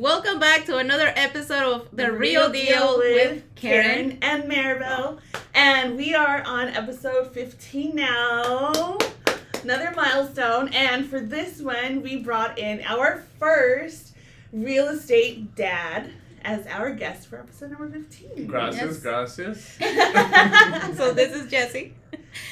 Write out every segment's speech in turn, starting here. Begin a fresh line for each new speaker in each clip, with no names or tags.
Welcome back to another episode of The Real Deal with Karen
and Maribel. And we are on episode 15 now. Another milestone. And for this one, we brought in our first real estate dad as our guest for episode number 15.
Gracias.
So this is Jesse.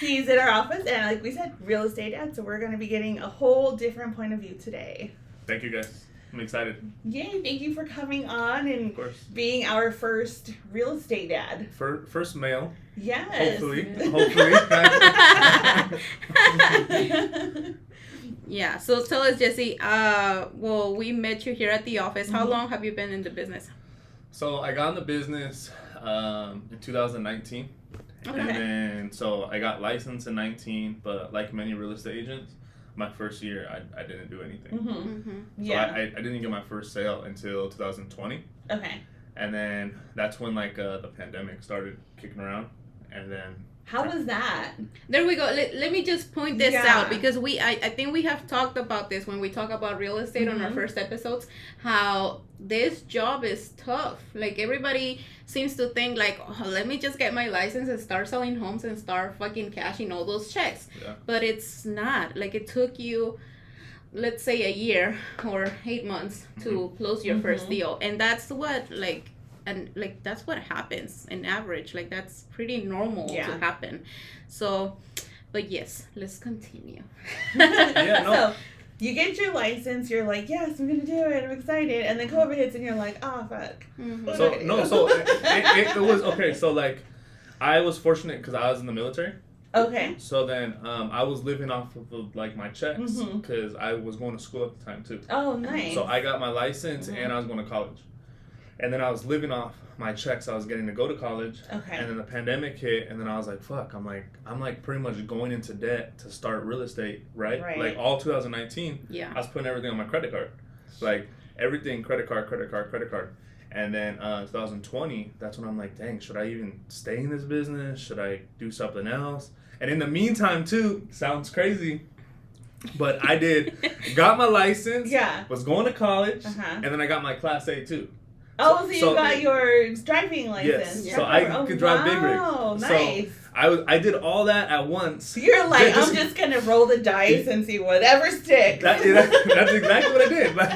He's in our office and, like we said, real estate dad. So we're going to be getting a whole different point of view today.
Thank you, guys. I'm excited.
Yay, thank you for coming on and being our first real estate dad.
First male.
Yes.
Hopefully.
Yeah, so tell us, Jesse, well, we met you here at the office. How long have you been in the business?
So I got in the business in 2019.
Okay.
And then, so I got licensed in 19, but like many real estate agents, my first year, I didn't do anything.
Mm-hmm. Mm-hmm.
So
Yeah.
I didn't get my first sale until 2020.
Okay.
And then that's when like the pandemic started kicking around. And then...
How was that?
There we go. Let me just point this
Yeah.
out because I think we have talked about this when we talk about real estate on our first episodes, how this job is tough. Like everybody seems to think like, oh, let me just get my license and start selling homes and start fucking cashing all those checks. Yeah. But it's not. Like it took you, let's say, a year or 8 months to close your first deal. And that's what that's what happens in average. Like that's pretty normal to happen. So, but yes, let's continue.
Yeah, no.
So you get your license, you're like, yes, I'm gonna do it, I'm excited, and then COVID hits and you're like, oh fuck.
Mm-hmm.
So it was okay. So like, I was fortunate because I was in the military.
Okay.
So then I was living off of like my checks because I was going to school at the time too.
Oh, nice.
So I got my license and I was going to college. And then I was living off my checks I was getting to go to college.
Okay.
And then the pandemic hit, and then I was like, fuck, I'm like pretty much going into debt to start real estate, right? Like all 2019, I was putting everything on my credit card. Like everything, credit card. And then 2020, that's when I'm like, dang, should I even stay in this business? Should I do something else? And in the meantime, too, sounds crazy, but I got my license, was going to college, and then I got my Class A, too.
Oh, so you got your driving license.
Yes, so I could drive big rigs.
Oh, nice.
So I did all that at once.
You're like, I'm just going to roll the dice and see whatever sticks.
That's exactly what I did. Like,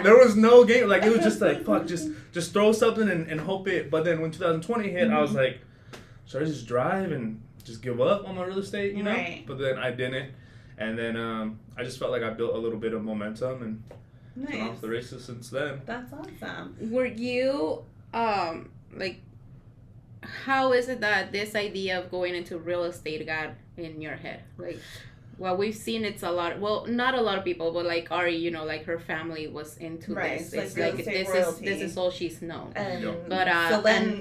there was no game. Like, it was just like, fuck, just throw something and hope it. But then when 2020 hit, I was like, should I just drive and just give up on my real estate, you know?
Right.
But then I didn't. And then I just felt like I built a little bit of momentum and been off the races since then.
That's awesome.
Were you, like, how is it that this idea of going into real estate got in your head? Like, well, we've seen it's a lot, well, not a lot of people, but like Ari, you know, like her family was into this. It's like this is all she's known. But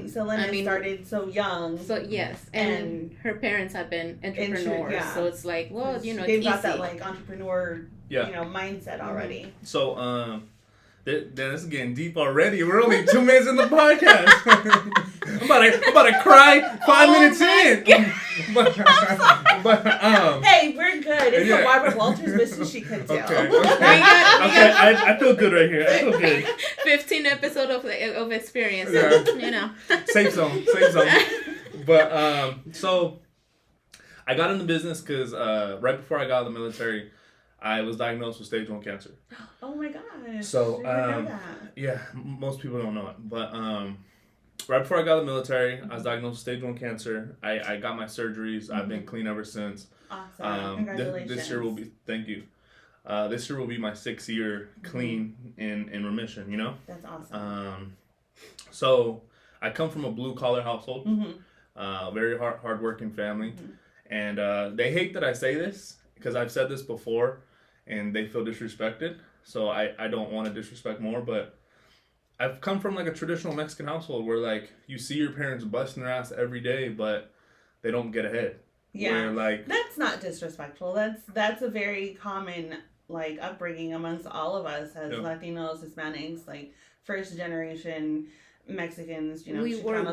Selena started so young.
So yes, and her parents have been entrepreneurs. So it's like, well, you know,
they've
it's
got
easy.
that like entrepreneur, mindset already.
So this is getting deep already. We're only 2 minutes in the podcast. I'm about to cry 5 minutes in.
Hey, we're good. It's what Barbara Walters wishes she could do.
Okay. I feel good right here. I feel good.
15 episodes of experience.
Yeah.
So, you know.
Safe zone. But so I got in the business because right before I got out of the military, I was diagnosed with stage 1 cancer.
Oh my gosh.
So,
I know that.
Yeah, most people don't know it. But right before I got out of the military, I was diagnosed with stage 1 cancer. I got my surgeries. I've been clean ever since.
Awesome. Congratulations.
This year will be, thank you. This year will be my 6th year clean in remission, you know?
That's awesome.
So I come from a blue collar household, very hardworking family. And they hate that I say this because I've said this before and they feel disrespected. So I don't want to disrespect more, but I've come from like a traditional Mexican household where like you see your parents busting their ass every day, but they don't get ahead.
Yeah,
where, like,
that's not disrespectful. That's a very common like upbringing amongst all of us as Latinos, Hispanics, like first generation Mexicans. You know,
we work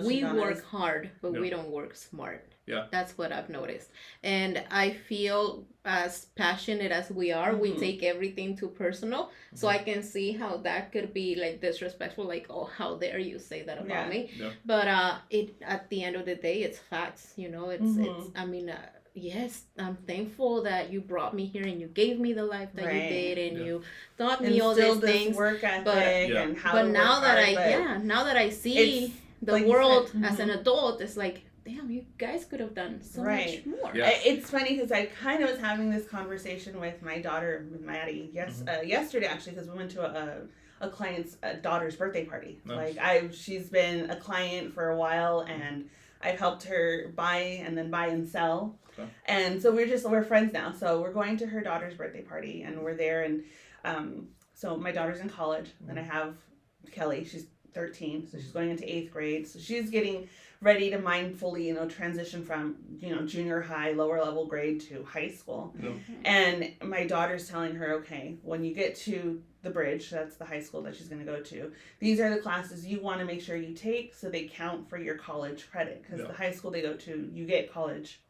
hard, but we don't work smart.
Yeah.
That's what I've noticed. And I feel as passionate as we are, we take everything too personal. So I can see how that could be like disrespectful, like, oh, how dare you say that about me?
Yeah.
But it at the end of the day, it's facts, it's I mean, yes, I'm thankful that you brought me here and you gave me the life that you did and you taught me all these things.
Work ethic and how
but
to
now
work
that
hard,
now that I see the like world as an adult, it's like, damn, you guys could have done so much more.
Yeah. It's funny because I kind of was having this conversation with my daughter, with Maddie, yesterday actually, because we went to a client's daughter's birthday party.
Nice.
Like she's been a client for a while, and I've helped her buy and sell. Okay. And so we're friends now. So we're going to her daughter's birthday party, and we're there, and so my daughter's in college, and I have Kelly. She's 13, so she's going into 8th grade. So she's getting ready to mindfully, transition from, junior high, lower level grade to high school. Yeah. And my daughter's telling her, okay, when you get to the bridge, that's the high school that she's going to go to, these are the classes you want to make sure you take so they count for your college credit. Because the high school they go to, you get college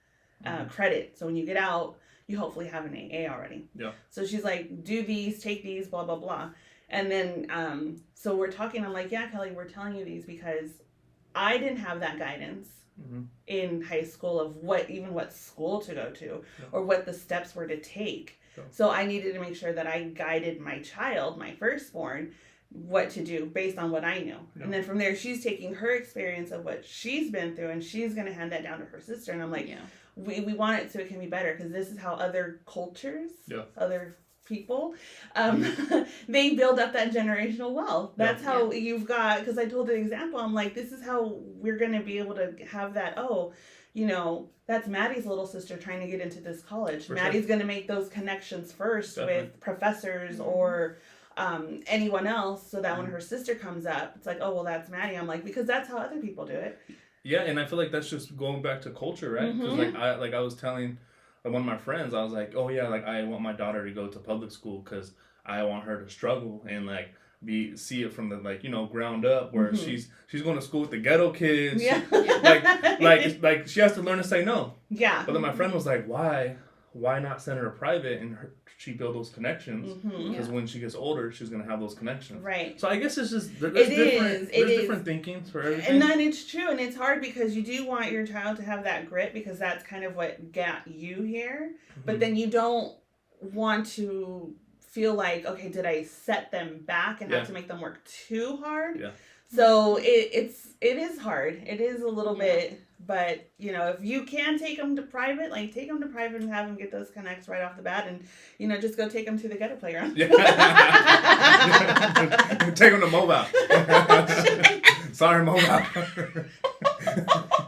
credit. So when you get out, you hopefully have an AA already. Yeah. So she's like, do these, take these, blah, blah, blah. And then, so we're talking, I'm like, yeah, Kelly, we're telling you these because I didn't have that guidance in high school of what school to go to or what the steps were to take. So I needed to make sure that I guided my child, my firstborn, what to do based on what I knew. Yeah. And then from there, she's taking her experience of what she's been through and she's going to hand that down to her sister. And I'm like, we want it so it can be better because this is how other cultures, other people, they build up that generational wealth. That's how you've got, because I told the example, I'm like, this is how we're going to be able to have that, that's Maddie's little sister trying to get into this college. For Maddie's going to make those connections first with professors or anyone else so that when her sister comes up, it's like, oh, well, that's Maddie. I'm like, because that's how other people do it.
Yeah, and I feel like that's just going back to culture, right? Because I was telling one of my friends, I was like, oh yeah, like I want my daughter to go to public school because I want her to struggle and like see it from the ground up where she's going to school with the ghetto kids. Yeah. like she has to learn to say no. Yeah. But then my friend was like, why not send her to private and she build those connections because when she gets older she's going to have those connections. Right. So I guess it's just there's different thinkings for everything.
And then it's true, and it's hard because you do want your child to have that grit because that's kind of what got you here. But then you don't want to feel like, okay, did I set them back and have to make them work too hard? Yeah. So it is hard. It is a little bit, but if you can take them to private, take them to private and have them get those connects right off the bat, and just go take them to the ghetto playground. Yeah.
Take them to Mobile. Sorry, Mobile.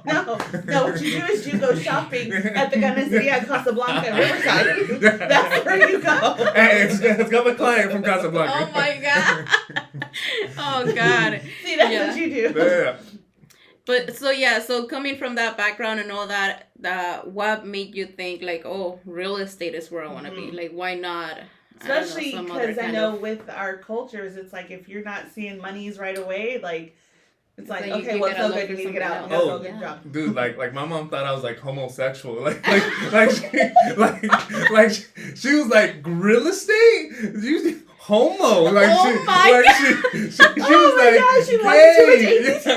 No. What you do is you go shopping at the Ganaceria Casablanca in Riverside. That's where you go.
Hey, it's got a client from Casablanca.
Oh my God. Oh God.
See, that's what you do.
Yeah.
But so coming from that background and all that, what made you think like, oh, real estate is where I want to be? Like, why not?
Especially because I know with our cultures, it's like if you're not seeing monies right away, like. It's like, okay, well, it's no good. You need to get out. Oh, good job.
Dude, like my mom thought I was like homosexual. She was like, real estate? Homo. Like she was like,
gosh, she wanted to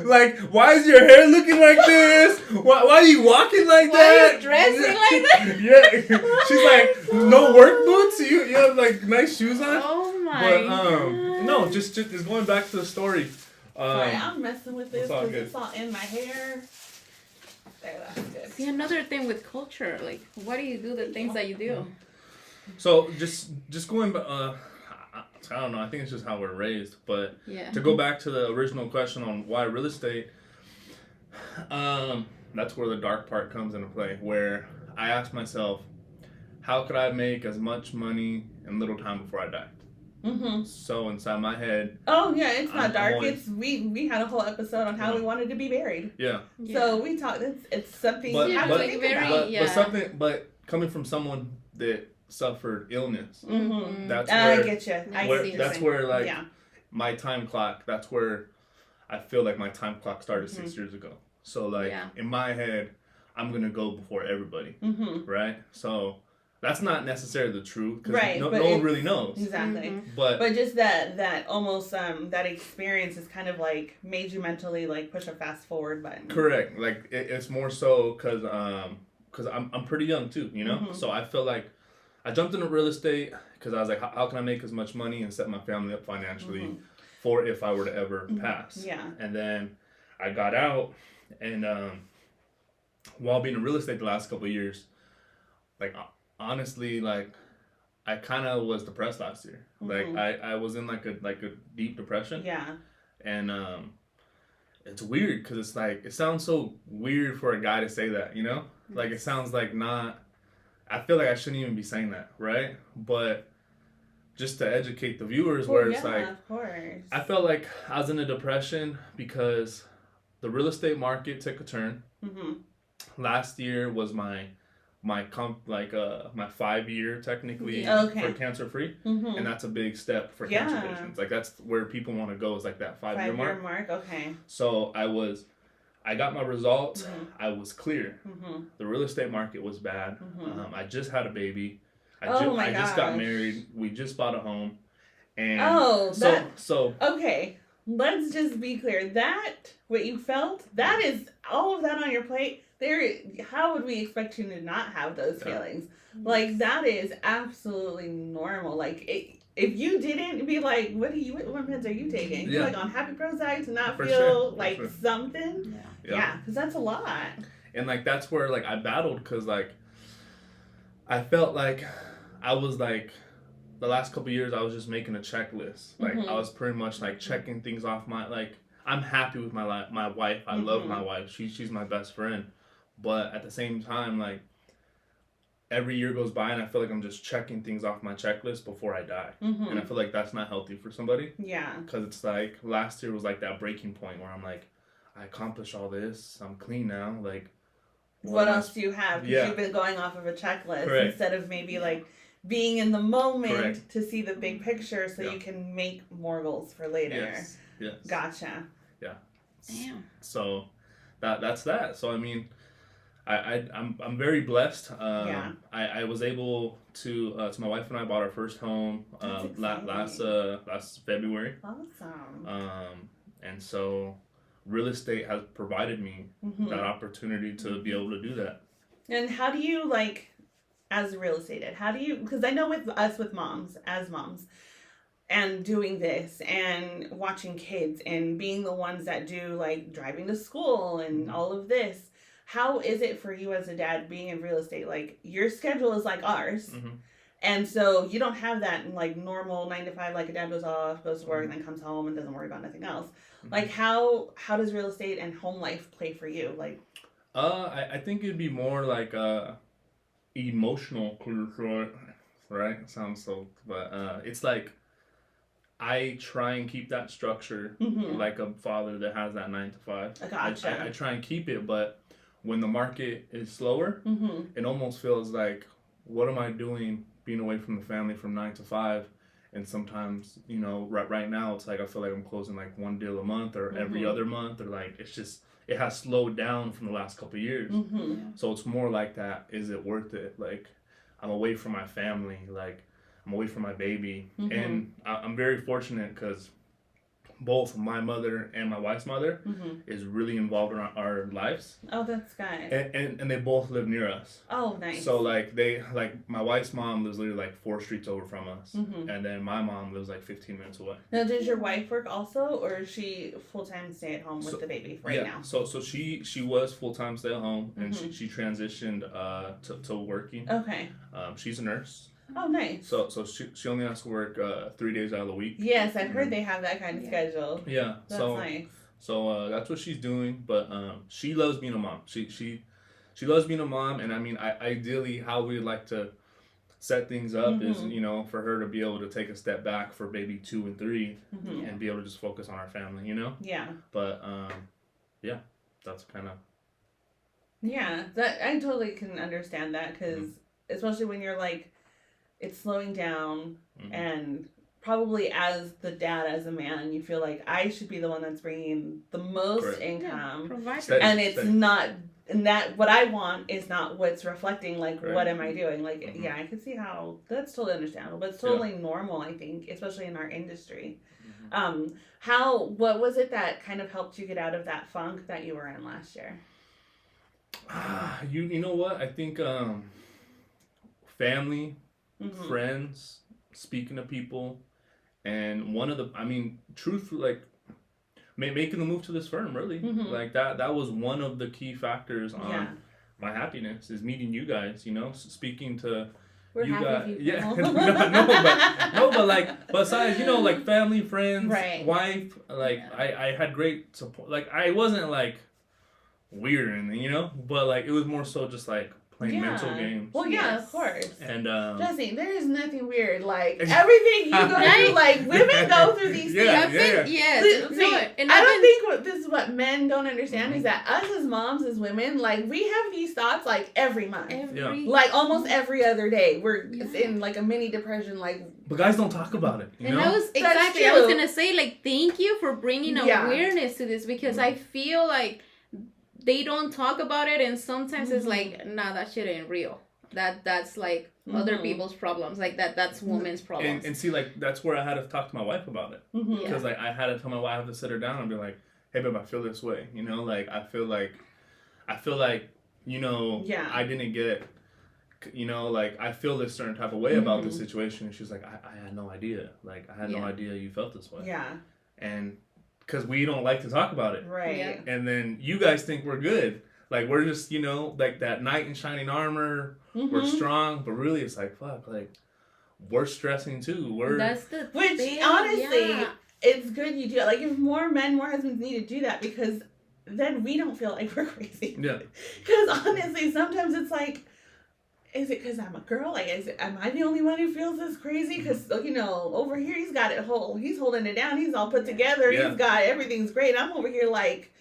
like, why is your hair looking like this? Why are you walking like that?
Why are you dressing like that?
Yeah. She's like, no work boots? You have like nice shoes on?
Oh my God.
No, just going back to the story.
Sorry, I'm messing with this because it's all in my hair. There, that's good.
See, another thing with culture, like, why do you do the things that you do?
So, just going back, I don't know, I think it's just how we're raised, but to go back to the original question on why real estate, that's where the dark part comes into play, where I asked myself, how could I make as much money in little time before I die? So inside my head.
Oh yeah, it's not dark. It's we had a whole episode on how we wanted to be buried. Yeah. So we talked. It's something you have to think about.
But coming from someone that suffered illness, that's
where
I
get you.
That's where like my time clock. That's where I feel like my time clock started 6 years ago. So like in my head, I'm gonna go before everybody, right? So that's not necessarily the truth because no one really knows.
Exactly. But just that almost that experience is kind of like made you mentally like push a fast forward button.
Correct. Like it's more so because I'm pretty young too, you know. So I feel like I jumped into real estate because I was like, how can I make as much money and set my family up financially for if I were to ever pass?
Yeah.
And then I got out, and while being in real estate the last couple of years, like honestly, like I kind of was depressed last year. Like I was in like a deep depression.
Yeah.
And it's weird because it's like it sounds so weird for a guy to say that, you know? Like it sounds like not. I feel like I shouldn't even be saying that, right? But just to educate the viewers, where it's like,
of course.
I felt like I was in a depression because the real estate market took a turn. Last year was my 5-year technically for cancer free, and that's a big step for cancer patients. Like that's where people want to go, is like that 5-year mark.
Okay.
So I got my results. I was clear. The real estate market was bad. I just had a baby. I just got married. We just bought a home, and so
okay. Let's just be clear. That what you felt, that is all of that on your plate. How would we expect you to not have those feelings? Like that is absolutely normal. Like if you didn't, be like, what meds are you taking? You're like on happy Prozac to not feel like something. Yeah, because that's a lot.
And like that's where like I battled, because like I felt like I was like the last couple of years I was just making a checklist. Like I was pretty much like checking things off my, like I'm happy with my wife. I love my wife. She's my best friend. But at the same time, like every year goes by and I feel like I'm just checking things off my checklist before I die. And I feel like that's not healthy for somebody.
Yeah.
Because it's like last year was like that breaking point where I'm like, I accomplished all this. I'm clean now. Like,
what else do you have? Because you've been going off of a checklist instead of maybe like being in the moment to see the big picture so you can make more goals for later.
Yes.
Gotcha.
Yeah.
Damn.
So that's that. So I mean, I'm very blessed. I was able to my wife and I bought our first home last February.
Awesome.
And so real estate has provided me that opportunity to be able to do that.
And how do you, like, as real estate, because I know with us with moms, and doing this and watching kids and being the ones that do like driving to school and all of this, how is it for you as a dad being in real estate? Like your schedule is like ours. And so you don't have that like normal 9 to 5, like a dad goes to work and then comes home and doesn't worry about nothing else. Like how does real estate and home life play for you? Like,
I think it'd be more like emotional, right? Sounds so, but it's like I try and keep that structure like a father that has that 9 to 5.
Gotcha.
I try and keep it, but when the market is slower, it almost feels like, what am I doing being away from the family from 9 to 5? And sometimes, you know, right now it's like I feel like I'm closing like one deal a month or every other month, or like it's just, it has slowed down from the last couple of years. So it's more like that. Is it worth it? Like I'm away from my family, like I'm away from my baby. And I'm very fortunate because both my mother and my wife's mother is really involved in our lives.
Oh, that's good.
And they both live near us.
Oh, nice.
So like my wife's mom lives literally like 4 streets over from us, and then my mom lives like 15 minutes away.
Now, does your wife work also, or is she full-time stay at home with the baby now?
So she was full-time stay at home, and she transitioned to working.
Okay.
She's a nurse.
Oh, nice.
So she only has to work 3 days out of the week.
Yes, I've heard they have that kind of schedule.
Yeah.
That's nice.
So that's what she's doing, but she loves being a mom. She loves being a mom, and I mean, ideally, how we'd like to set things up is, you know, for her to be able to take a step back for baby 2 and 3, and be able to just focus on our family, you know.
Yeah.
But yeah, that's kind of.
Yeah, that I totally can understand that, because especially when you're like, it's slowing down and probably as the dad, as a man, you feel like I should be the one that's bringing the most income, and it's not, and that what I want is not what's reflecting, like, what am I doing? Like, yeah, I can see how that's totally understandable, but it's totally normal, I think, especially in our industry. What was it that kind of helped you get out of that funk that you were in last year?
You know what? I think family, friends, speaking to people, and one of the, I mean, truth, like, making the move to this firm, really. Like, that was one of the key factors on my happiness, is meeting you guys, you know, speaking to you guys. Yeah. but like, besides, you know, like, family, friends, wife, like, I had great support. Like, I wasn't, like, weird or anything, you know, but, like, it was more so just, like, playing mental games.
Well, of course.
And
Jesse, there is nothing weird. Like, everything you go through, like, women go through these things. And I don't think this is what men don't understand, is that us as moms, as women, like, we have these thoughts, like, every month. Like, almost every other day. We're in, like, a mini depression, like.
But guys don't talk about it, you know?
I was going to say, like, thank you for bringing awareness to this, because I feel like they don't talk about it, and sometimes it's like, nah, that shit ain't real. That's like other people's problems. Like, that's women's problems.
And see, like, that's where I had to talk to my wife about it. Because like, I had to tell my wife, I have to sit her down and be like, hey babe, I feel this way. You know, like, I feel like, you know, I didn't get, you know, like, I feel this certain type of way about this situation. And she's like, I had no idea. Like, I had no idea you felt this way.
Yeah.
And because we don't like to talk about it.
Right. Yeah.
And then you guys think we're good. Like, we're just, you know, like that knight in shining armor. We're strong. But really, it's like, fuck, like, we're stressing too.
Which, honestly, it's good you do it. Like, if more men, more husbands need to do that, because then we don't feel like we're crazy. Yeah. Because, honestly, sometimes it's like, is it because I'm a girl? Like, am I the only one who feels this crazy? Because, you know, over here he's got it he's holding it down. He's all put together. He's got everything's great. I'm over here like,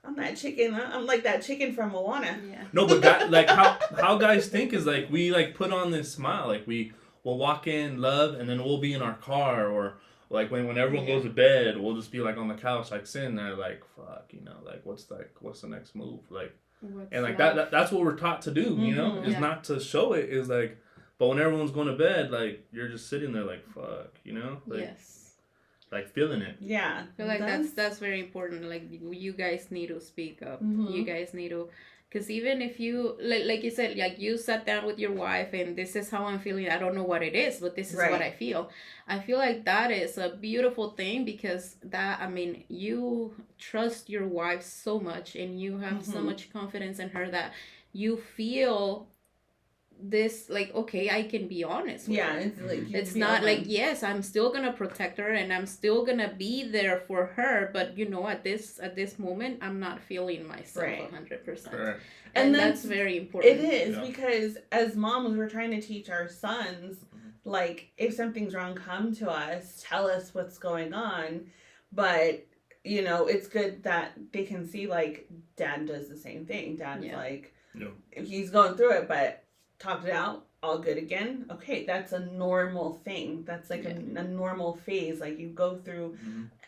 I'm that chicken. I'm like that chicken from Moana. Yeah.
No, but like how guys think is like, we like put on this smile. Like, we'll walk in, love, and then we'll be in our car, or like when everyone goes to bed, we'll just be like on the couch, like sitting there, like, fuck, you know, like what's the next move, like. And like that's what we're taught to do, you know, is not to show it, is like, but when everyone's going to bed, like, you're just sitting there like, fuck, you know, like, like feeling it.
Yeah, I feel like that's very important. Like, you guys need to speak up. You guys need to, because even if you like you said, like, you sat down with your wife and this is how I'm feeling. I don't know what it is, but this is what I feel. I feel like that is a beautiful thing, because that, I mean, you trust your wife so much, and you have so much confidence in her that you feel this, like, okay, I can be honest with her.
It's like,
it's not like, yes, I'm still gonna protect her and I'm still gonna be there for her, but, you know, at this moment, I'm not feeling myself 100%. And that's very important.
It is, because as moms, we're trying to teach our sons, like, if something's wrong, come to us, tell us what's going on. But, you know, it's good that they can see, like, dad does the same thing. Dad's like, he's going through it, but talked it out, all good again. Okay, that's a normal thing. That's like a normal phase. Like, you go through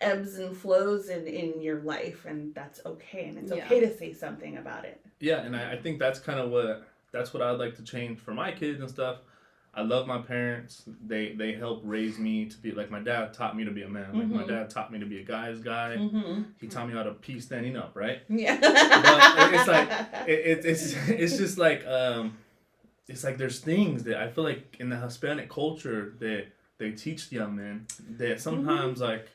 ebbs and flows in your life, and that's okay. And it's okay to say something about it.
Yeah, and I think that's kind of what I'd like to change for my kids and stuff. I love my parents. They helped raise me to be, like, my dad taught me to be a man. Like, my dad taught me to be a guy's guy. He taught me how to pee standing up, right? Yeah. But it's like, it's just like, it's like there's things that I feel like in the Hispanic culture that they teach the young men that sometimes, like,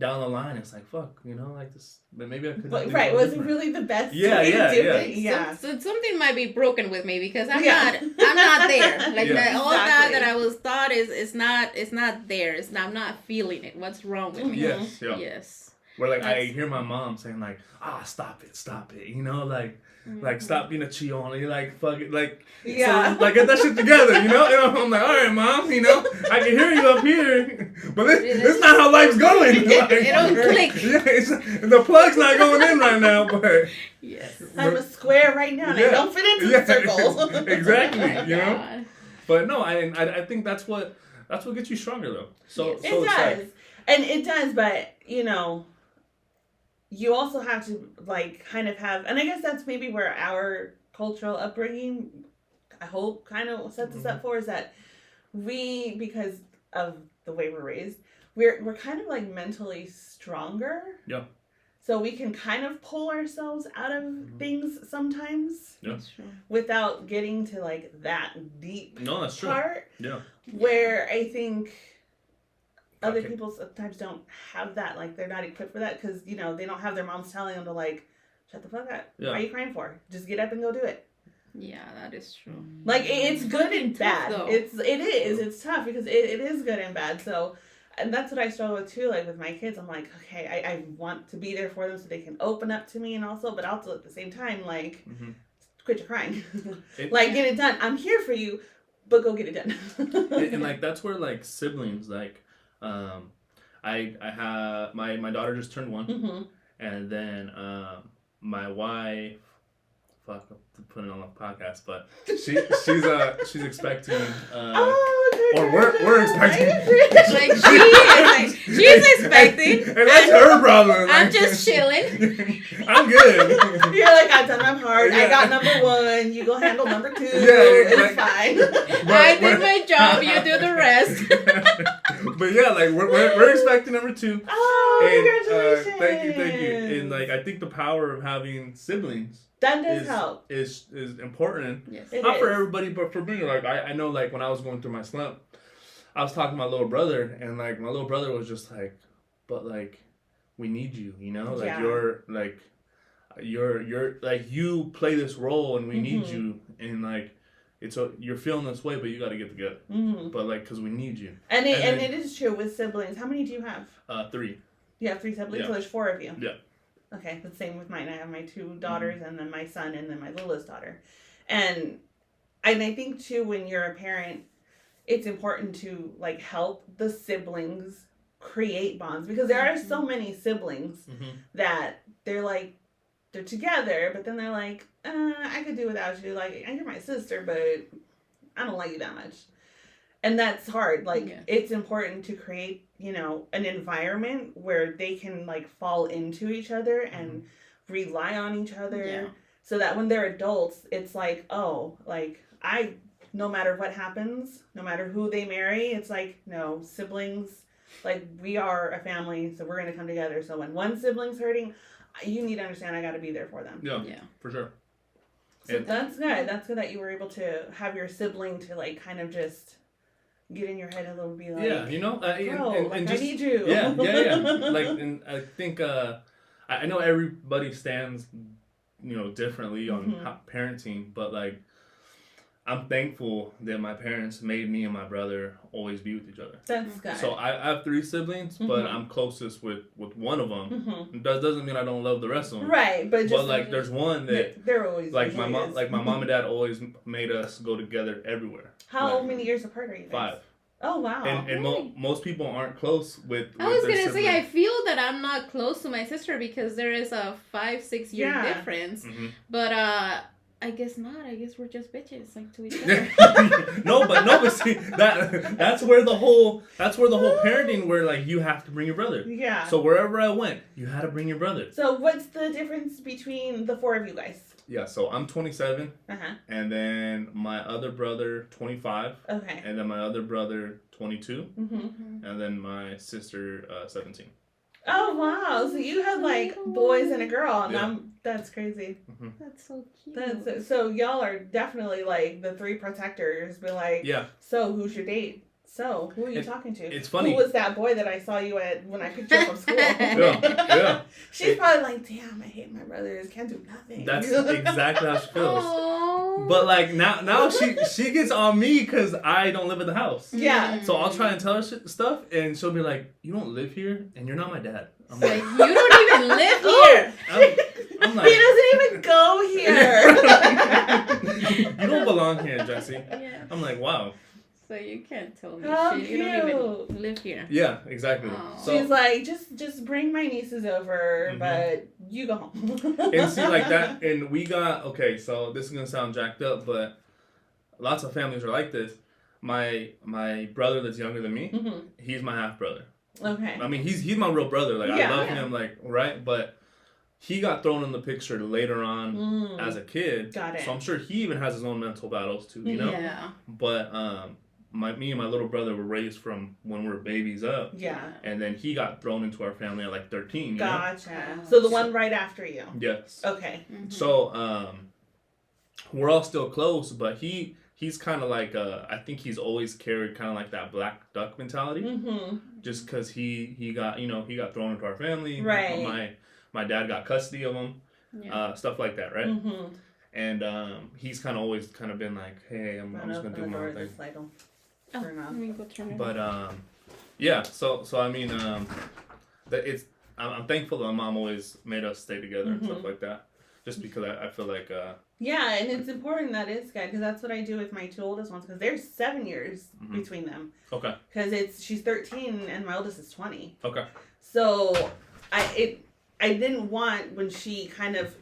down the line, it's like, fuck, you know, like this, but maybe I could.
Right, was it really the best way to do it? Yeah.
So something might be broken with me, because I'm not there. Like, all that I was taught is not there. I'm not feeling it. What's wrong with me? Yes.
Where, like, I hear my mom saying, like, stop it, you know, like, like, stop being a chillon, you like, fuck it, like, so, like, get that shit together, you know, and I'm like, all right, mom, you know, I can hear you up here, but it's not how life's going. Like,
it don't click.
Yeah, the plug's not going in right now, but.
Yes. I'm a square right now, and I don't fit into the circle.
Exactly, you know, but no, I think that's what That's what gets you stronger, though. So
it does, and it does. But you also have to like kind of have, and I guess that's maybe where our cultural upbringing, I hope, kind of sets us up for, is that we, because of the way we're raised, we're kind of like mentally stronger.
Yeah.
So we can kind of pull ourselves out of things sometimes.
Yeah.
That's true.
Without getting to like that deep
that's true.
part.
Yeah.
Where I think other people sometimes don't have that. Like they're not equipped for that because, they don't have their moms telling them to like, shut the fuck up. Yeah. Why are you crying for? Just get up and go do it.
Yeah, that is true.
Like it's good and bad.
Though.
It is. It's tough because it is good and bad. So, and that's what I struggle with too. Like with my kids, I'm like, okay, I want to be there for them so they can open up to me, and also, but also at the same time, like, quit your crying. Like, get it done. I'm here for you, but go get it done.
And like that's where like siblings, like, I have my daughter just turned 1, and then my wife. Fuck, I'm putting it on the podcast, but she's expecting. Or we're expecting.
Like she's expecting.
And that's her problem.
I'm just chilling.
I'm good.
You're like, I've done my part. Yeah. I got number 1. You go handle number 2.
Yeah,
it's fine.
I did my job. You do the rest.
But yeah, like we're expecting number 2.
Oh, congratulations!
Thank you. And like I think the power of having siblings.
That does help.
Is important.
Yes.
Not for everybody, but for me. Like I know, like when I was going through my slump, I was talking to my little brother, and like my little brother was just like, "But like, we need you, like you're like you play this role, and we need you, and like you're feeling this way, but you got to get together, but like because we need you."
And it is true with siblings. How many do you have?
3.
You have 3 siblings, so there's 4 of you.
Yeah.
Okay, the same with mine. I have my 2 daughters, and then my son, and then my littlest daughter. And I think, too, when you're a parent, it's important to, like, help the siblings create bonds. Because there are so many siblings that they're, like, they're together, but then they're like, I could do without you. Like, you're my sister, but I don't like you that much. And that's hard. Like, it's important to create, an environment where they can, like, fall into each other and rely on each other so that when they're adults, it's like, oh, like, no matter what happens, no matter who they marry, it's like, no, siblings, like, we are a family, so we're going to come together. So when one sibling's hurting, you need to understand I got to be there for them.
Yeah, for sure.
So that's good. That's good that you were able to have your sibling to, like, kind of just get in your head a little, be like, and just, I need you.
Yeah. Like, and I think, I know everybody stands, differently on parenting, but like, I'm thankful that my parents made me and my brother always be with each other.
That's good.
So I have 3 siblings, but I'm closest with one of them. That doesn't mean I don't love the rest of them.
Right, but
like there's one that
they're always
like my mom, like my mom and dad always made us go together everywhere.
How many years apart are you guys?
5.
Oh wow!
And most people aren't close with.
I was gonna say I feel that I'm not close to my sister because there is a 5-6 year difference. But I guess not. I guess we're just bitches, like to each other.
No, but see that's where the whole parenting where like you have to bring your brother.
Yeah.
So wherever I went, you had to bring your brother.
So what's the difference between the 4 of you guys?
Yeah, so I'm 27, and then my other brother 25, and then my other brother 22, and then my sister 17.
Oh wow! So you had like boys and a girl, and that's crazy.
That's so cute.
So y'all are definitely like the 3 protectors. Be like, so who's your date? So who are you talking to?
It's funny.
Who was that boy that I saw you at when I picked you up from school?
Yeah.
She's probably like, damn, I hate my brothers. Can't do nothing.
That's exactly how she feels.
Aww.
But like now she gets on me because I don't live at the house.
Yeah.
So I'll try and tell her stuff, and she'll be like, "You don't live here, and you're not my dad." I'm
like, "You don't even live here."
I'm like,
he doesn't even go here.
You don't belong here, Jesse.
Yeah.
I'm like, wow.
So you can't tell me
shit.
You don't even live here.
Yeah, exactly.
So, she's like, just bring my nieces over, but you go home.
And see, like that, and we got, so this is going to sound jacked up, but lots of families are like this. my brother that's younger than me, he's my half brother.
Okay.
I mean, he's my real brother. Like, I love him, like, right? But he got thrown in the picture later on as a kid.
Got it.
So I'm sure he even has his own mental battles too, you know?
Yeah.
But me and my little brother were raised from when we were babies up.
Yeah.
And then he got thrown into our family at like 13.
Gotcha.
You know?
So the one right after you.
Yes.
Okay.
Mm-hmm.
So we're all still close, but he's kind of like I think he's always carried kind of like that black duck mentality.
Mm-hmm.
Just because he got thrown into our family.
Right.
My dad got custody of him.
Yeah.
Stuff like that, right?
Mm-hmm.
And he's kind of always kind of been like, hey, I'm just gonna do my own thing. But yeah. So I mean, I'm thankful that my mom always made us stay together and stuff like that. Just because I feel like
yeah, and it's important that is good because that's what I do with my two oldest ones because there's 7 years between them.
Okay.
Because she's 13 and my oldest is 20.
Okay.
So I didn't want when she kind of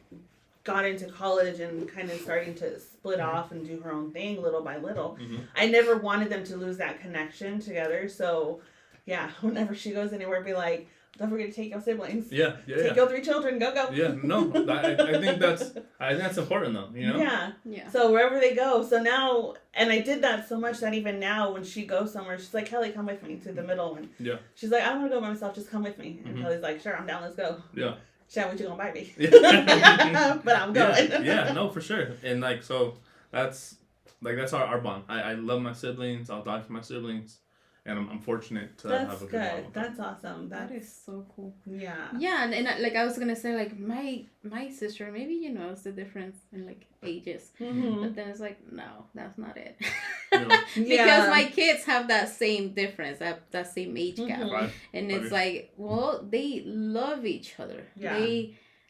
got into college and kind of starting to split off and do her own thing little by little. I never wanted them to lose that connection together. So yeah, whenever she goes anywhere, be like, don't forget to take your siblings.
Yeah.
Take your 3 children. Go.
Yeah, no, I think that's important though, you know?
Yeah. So wherever they go. So now, and I did that so much that even now when she goes somewhere, she's like, Kelly, come with me to the middle one.
Yeah.
She's like, I don't want to go by myself. Just come with me. And Kelly's like, sure, I'm down. Let's go.
Yeah.
Shan, what you gonna buy me? But I'm going.
Yeah, no, for sure. And like, so that's our bond. I love my siblings. I'll die for my siblings. And I'm fortunate to have a good mom.
That's awesome.
That is so cool.
Yeah.
Yeah, and like I was gonna say, like my sister, maybe it's the difference in like ages, but then it's like no, that's not it. Because my kids have that same difference, that same age gap,
Right.
And it's like, well, they love each other.
Yeah.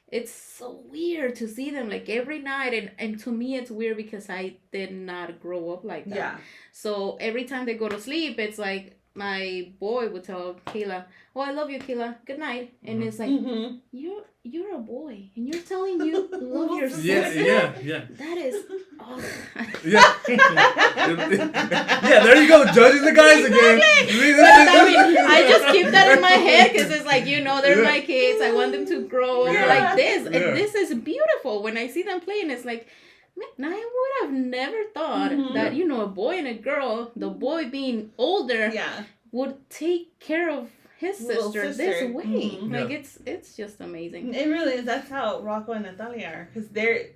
It's so weird to see them like every night, and to me it's weird because I did not grow up like that.
Yeah.
So every time they go to sleep, it's like my boy would tell Kayla, "Oh, I love you, Kayla. Good night." And it's like, you're a boy, and you're telling you love your sister.
Yeah.
That is awesome.
Yeah. Yeah, there you go, judging the guys again.
I mean, I just keep that in my head because it's like, they're my kids. I want them to grow up like this. And this is beautiful. When I see them playing, it's like, man, I would have never thought that, a boy and a girl, the boy being older, would take care of his sister this way. Like, it's just amazing.
It really is. That's how Rocco and Natalia are. Because they're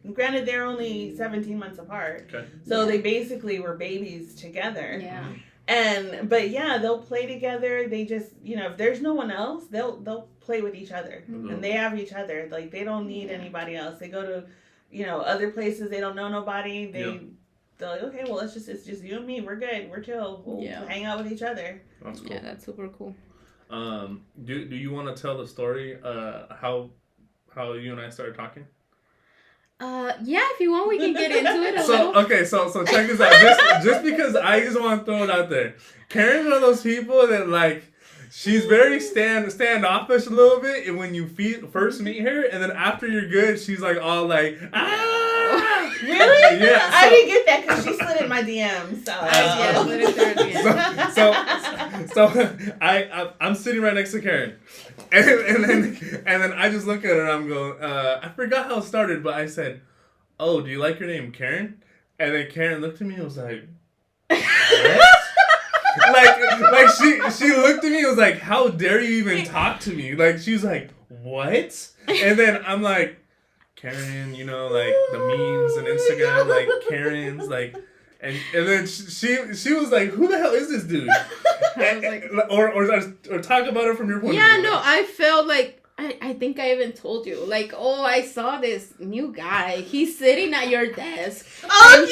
only 17 months apart.
Okay.
So they basically were babies together.
Yeah.
But they'll play together. They just, if there's no one else, they'll play with each other. And they have each other. Like, they don't need anybody else. They go to, other places. They don't know nobody. They're like, okay, well, it's just you and me. We're good. We're chill. We'll hang out with each other.
That's cool.
Yeah, that's super cool.
Do you want to tell the story how you and I started talking?
Yeah, if you want, we can get into it a little.
Okay, so check this out. Just because I just want to throw it out there. Karen's one of those people that like she's very standoffish a little bit, and when you first meet her, and then after you're good, she's like all like
Really?
Yeah.
I didn't get that because she slid in my DMs.
So I'm sitting right next to Karen, and then I just look at her and I'm going, I forgot how it started, but I said, "Oh, do you like your name, Karen?" And then Karen looked at me and was like, "What?" like she looked at me and was like, "How dare you even talk to me?" Like she's like, "What?" And then I'm like, Karen, like the memes and Instagram, like Karen's, like, and then she was like, "Who the hell is this dude?"
I was like,
or talk about it from your point of view.
Yeah, no, I felt like I think I even told you, like, oh, I saw this new guy. He's sitting at your desk.
Oh,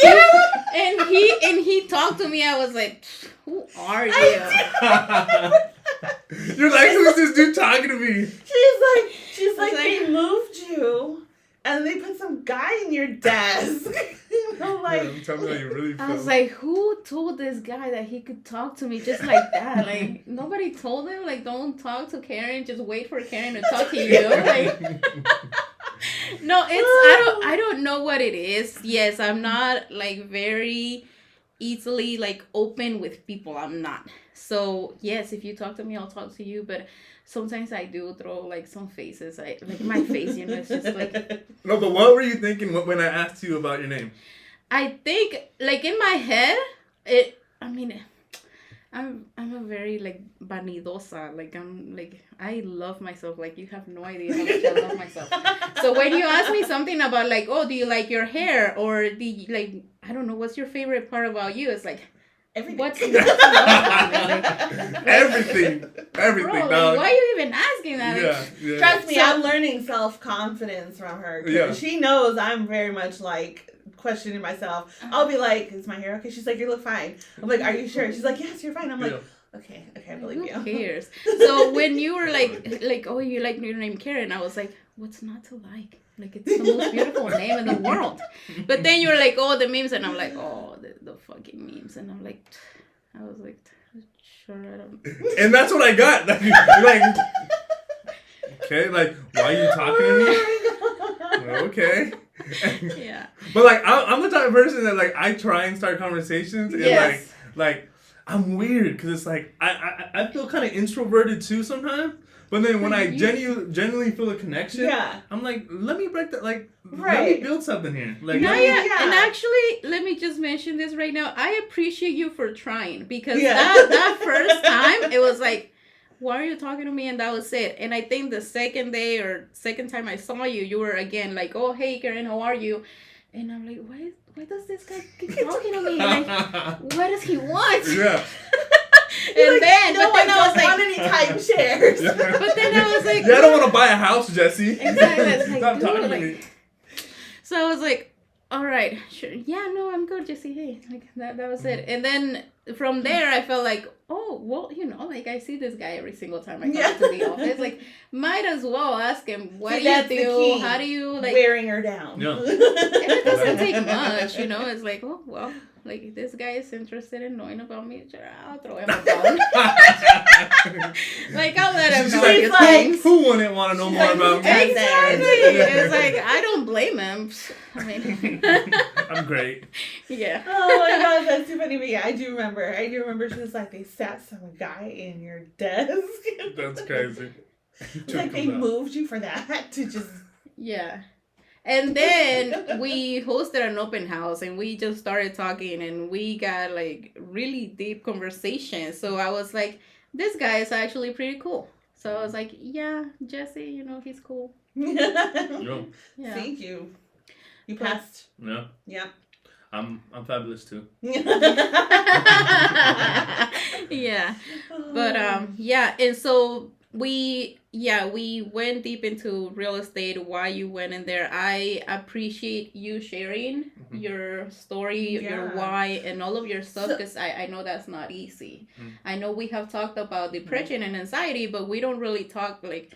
and he talked to me. I was like, who are you?
You're like, who's this dude talking to me?
She's like, they moved you. And they put some guy in your desk. I'm like,
tell me how you really feel.
I was like, who told this guy that he could talk to me just like that? Like, nobody told him, like, don't talk to Karen. Just wait for Karen to talk to you. Like, no, I don't know what it is. Yes, I'm not, like, very easily like open with people. I'm not. So yes, if you talk to me, I'll talk to you. But sometimes I do throw like some faces. I like my face, it's just like.
No, but what were you thinking when I asked you about your name?
I think like in my head, I'm a very like vanidosa. Like I'm like I love myself. Like you have no idea how much I love myself. So when you ask me something about like, oh, do you like your hair, or do you, like, I don't know, what's your favorite part about you? It's like
everything.
What's
everything. Everything.
Bro, like, why are you even asking that?
Yeah.
Trust me, I'm learning self-confidence from her. Yeah. She knows I'm very much like questioning myself. I'll be like, is my hair okay? She's like, you look fine. I'm like, are you sure? She's like, yes, you're fine. I'm like, okay, I believe you.
Who cares? So when you were like, oh, you like your name Karen, I was like, what's not to like? Like, it's the most beautiful name in the world. But then you were like, oh, the memes, and I'm like, oh, the fucking memes, and I'm like, I was like, sure, I don't.
And that's what I got. Like, okay, like, why are you talking to me? Okay.
Yeah.
But like, I'm the type of person that like I try and start conversations, and like I'm weird because it's like I feel kind of introverted too sometimes. But then when I genuinely feel a connection, I'm like, let me break that, like, let me build something here. Like,
and actually, let me just mention this right now. I appreciate you for trying, because that first time, it was like, why are you talking to me? And that was it. And I think the second time I saw you, you were again like, oh, hey, Karen, how are you? And I'm like, why does this guy keep talking to me? Like, what does he want?
Yeah.
And then,
no,
but then I was like,
want any timeshares.
But then I was like,
I don't want to buy a house, Jesse.
Exactly.
Stop talking to me.
So I was like, all right, sure. Yeah, no, I'm good, Jesse. Hey, like that was it. And then from there, I felt like, oh, well, like I see this guy every single time I come to the office. Like, might as well ask him, what do you do? How do you, like...
Wearing her down.
Yeah.
And it doesn't take much, It's like, oh, well, like, this guy is interested in knowing about me. Sure, I'll throw him a bone. Like, I'll let him know his things.
Who wouldn't want to know more about me?
Exactly. It's like, I don't blame him. I mean...
I'm great.
Yeah.
Oh my god, that's too funny. But yeah, I do remember she was like, they sat some guy in your desk.
That's crazy.
Like they moved you for that to just...
Yeah. And then we hosted an open house, and we just started talking, and we got like really deep conversations. So I was like, this guy is actually pretty cool. So I was like, yeah, Jesse, he's cool.
Yeah.
Thank you. You passed.
Yeah.
Yeah.
I'm fabulous too.
Yeah. But and so we went deep into real estate. Why you went in there. I appreciate you sharing your story, your why, and all of your stuff, because I know that's not easy. I know we have talked about depression and anxiety, but we don't really talk like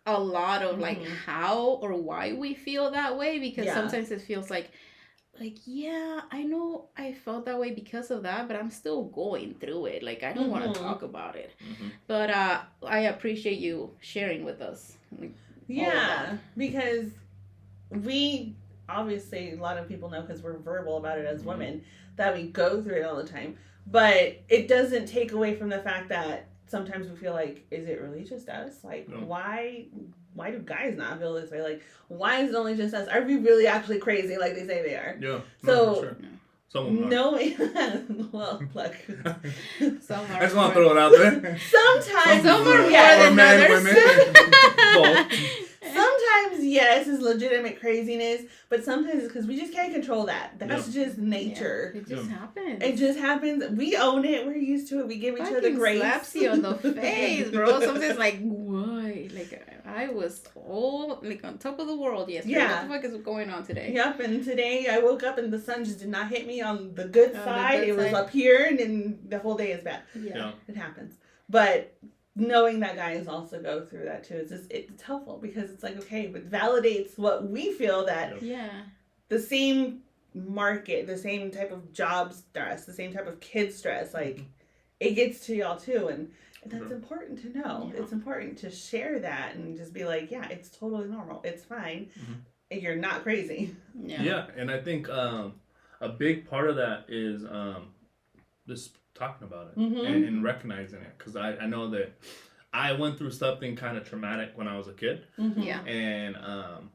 a lot of like how or why we feel that way, because sometimes it feels like yeah, I know I felt that way because of that, but I'm still going through it. Like, I don't want to talk about it. But I appreciate you sharing with us. Like,
because we, obviously, a lot of people know, because we're verbal about it as women, that we go through it all the time. But it doesn't take away from the fact that sometimes we feel like, is it really just us? Like, why do guys not feel this way? Like, why is it only just us? Are we really actually crazy like they say they are?
Yeah.
So,
for sure. Some
knowing, well, look.
I just want to throw it out there.
Sometimes.
Some are more than
men,
others.
Women.
Sometimes, yes, it's legitimate craziness, but sometimes it's because we just can't control that. That's just nature.
It just happens.
It just happens. We own it. We're used to it. We give each other grace.
Slaps you on the face, bro. Sometimes like, why? Like, I was all like on top of the world yesterday. What the fuck is going on today?
Yep. And today I woke up and the sun just did not hit me on the good side. It was up here, and then the whole day is bad.
Yeah.
It happens. But knowing that guys also go through that too, it's helpful, because it's like, okay, it validates what we feel, that the same market, the same type of job stress, the same type of kid stress, like it gets to y'all too, and that's important to know. It's important to share that and just be like, yeah, it's totally normal, it's fine, you're not crazy.
Yeah, and I think a big part of that is just talking about it and recognizing it. Because I know that I went through something kind of traumatic when I was a kid.
Yeah.
And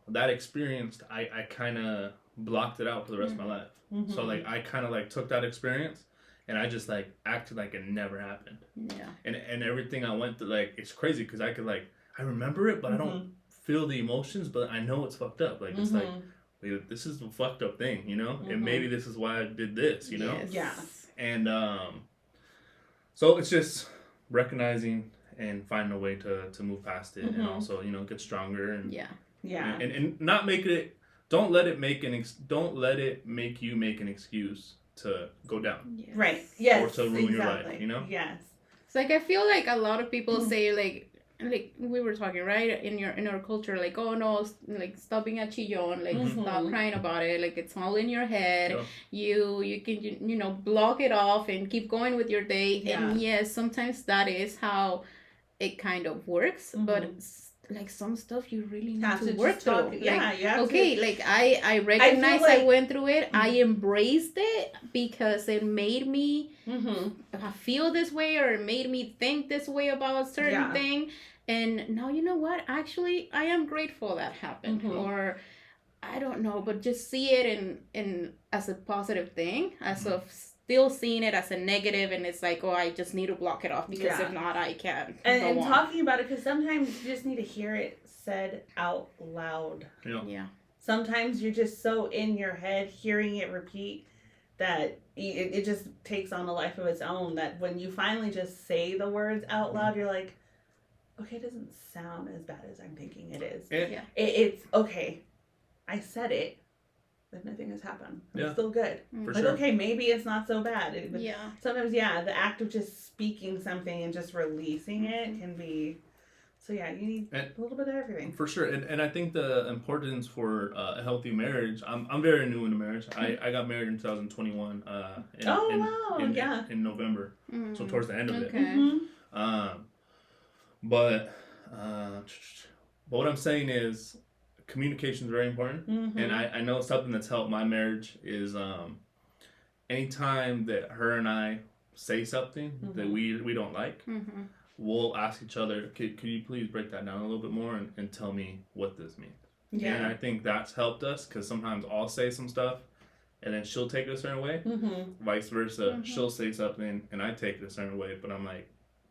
that experience, I kind of blocked it out for the rest of my life. So, like, I kind of, like, took that experience and I just, like, acted like it never happened.
Yeah.
And everything I went through, like, it's crazy because I could, like, I remember it, but I don't feel the emotions, but I know it's fucked up. Like, it's like, wait, this is a fucked up thing, you know? And maybe this is why I did this, you know?
Yes.
Yeah.
And so it's just recognizing and finding a way to move past it and also, you know, get stronger and and not make it, don't let it make you make an excuse to go down.
Yes.
Right. Yes.
Or to ruin your life, you know?
Yes.
It's like I feel like a lot of people say like we were talking, right, in our culture, like, oh no, like, stop being a chillon, like stop crying about it, like it's all in your head. You can you know, block it off and keep going with your day. And yes, sometimes that is how it kind of works, but like some stuff you really need to work through. Like I recognize I went through it. I embraced it because it made me feel this way, or it made me think this way about a certain thing. And now, you know what? Actually, I am grateful that happened. Or I don't know, but just see it in as a positive thing, as of still seeing it as a negative, and it's like, oh, I just need to block it off because if not, I can't.
And talking about it, because sometimes you just need to hear it said out loud.
Yeah.
Sometimes you're just so in your head hearing it repeat that it just takes on a life of its own, that when you finally just say the words out loud, you're like, okay, it doesn't sound as bad as I'm thinking it is. It's okay. I said it, but nothing has happened. I'm still good.
For
like,
sure.
okay, maybe it's not so bad.
Yeah.
Sometimes, the act of just speaking something and just releasing it can be. So you need a little bit of everything.
For sure, and I think the importance for a healthy marriage. I'm very new into marriage. I got married in 2021. In November. So towards the end of it. But what I'm saying is communication is very important. And I know something that's helped my marriage is anytime that her and I say something that we don't like, we'll ask each other, could you please break that down a little bit more and tell me what this means? Yeah. And I think that's helped us, because sometimes I'll say some stuff and then she'll take it a certain way. Vice versa. She'll say something and I take it a certain way, but I'm like,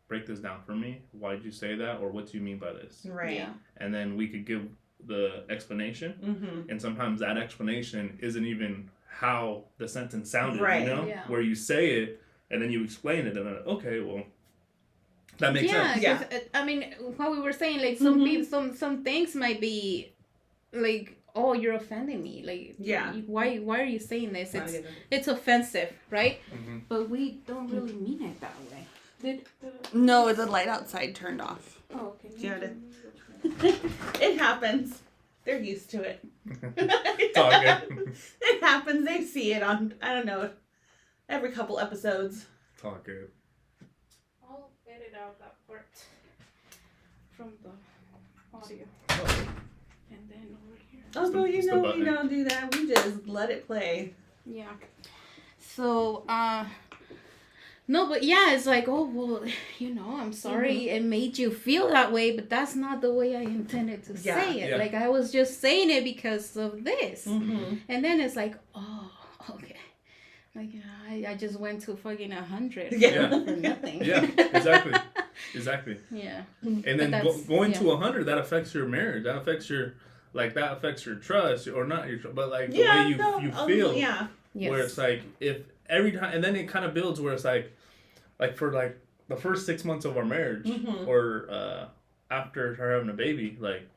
break this down for me. Why did you say that? Or what do you mean by this?
Right. Yeah.
And then we could give the explanation. And sometimes that explanation isn't even how the sentence sounded, you know? Yeah. Where you say it and then you explain it and then, okay, well, that makes sense.
Yeah, I mean, what we were saying, like, some people, some things might be like, oh, you're offending me. Like, why are you saying this? It's offensive, right? But we don't really mean it that way.
No, the light outside turned off.
Oh, okay.
It happens. They're used to it.
It's all good.
It happens. They see it on, I don't know, every couple episodes.
It's all good.
I'll edit out that part from the audio. And then over here.
Oh, no, we don't do that. We just let it play.
Yeah. So, no, but yeah, it's like, oh, well, you know, I'm sorry it made you feel that way, but that's not the way I intended to say it. Like, I was just saying it because of this. And then it's like, oh, okay. Like, I just went to fucking 100 for nothing.
Yeah, exactly.
Yeah.
And then going to 100, that affects your marriage. That affects your trust, or not your trust, but like the way you feel.
Yeah.
Where it's like, if every time, and then it kind of builds where it's like for like the first 6 months of our marriage, or after her having a baby, like